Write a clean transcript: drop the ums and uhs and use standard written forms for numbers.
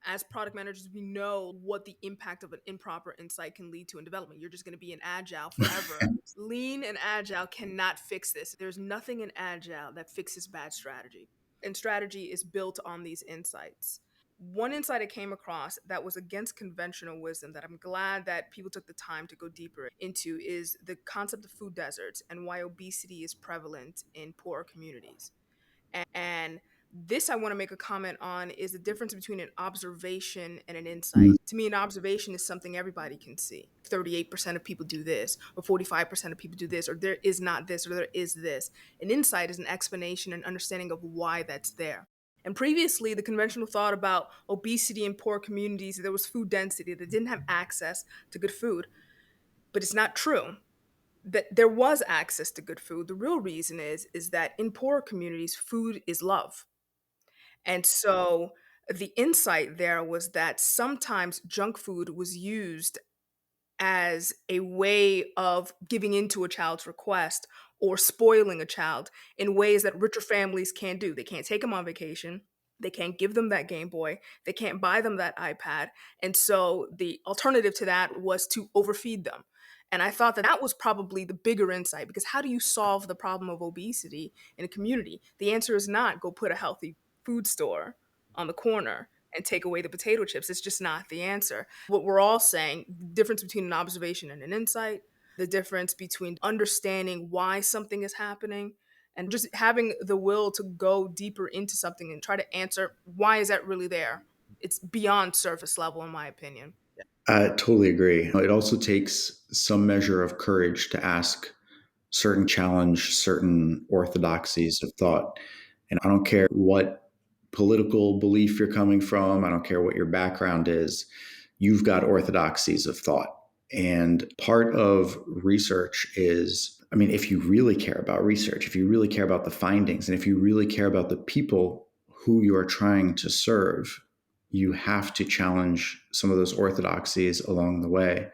As product managers, we know what the impact of an improper insight can lead to in development. You're just going to be in agile forever. Lean and agile cannot fix this. There's nothing in agile that fixes bad strategy. And strategy is built on these insights. One insight I came across that was against conventional wisdom that I'm glad that people took the time to go deeper into is the concept of food deserts and why obesity is prevalent in poor communities. And this I want to make a comment on is the difference between an observation and an insight. To me, an observation is something everybody can see. 38% of people do this, or 45% of people do this, or there is not this, or there is this. An insight is an explanation and understanding of why that's there. And previously, the conventional thought about obesity in poor communities, there was food density, they didn't have access to good food. But it's not true that there was access to good food. The real reason is that in poor communities, food is love. And so the insight there was that sometimes junk food was used as a way of giving into a child's request or spoiling a child in ways that richer families can't do. They can't take them on vacation. They can't give them that Game Boy. They can't buy them that iPad. And so the alternative to that was to overfeed them. And I thought that that was probably the bigger insight because how do you solve the problem of obesity in a community? The answer is not go put a healthy food store on the corner and take away the potato chips. It's just not the answer. What we're all saying, the difference between an observation and an insight, the difference between understanding why something is happening and just having the will to go deeper into something and try to answer why is that really there? It's beyond surface level, in my opinion. I totally agree. It also takes some measure of courage to ask challenge certain orthodoxies of thought. And I don't care what political belief you're coming from, I don't care what your background is, you've got orthodoxies of thought. And part of research is, I mean, if you really care about research, if you really care about the findings, and if you really care about the people who you are trying to serve, you have to challenge some of those orthodoxies along the way.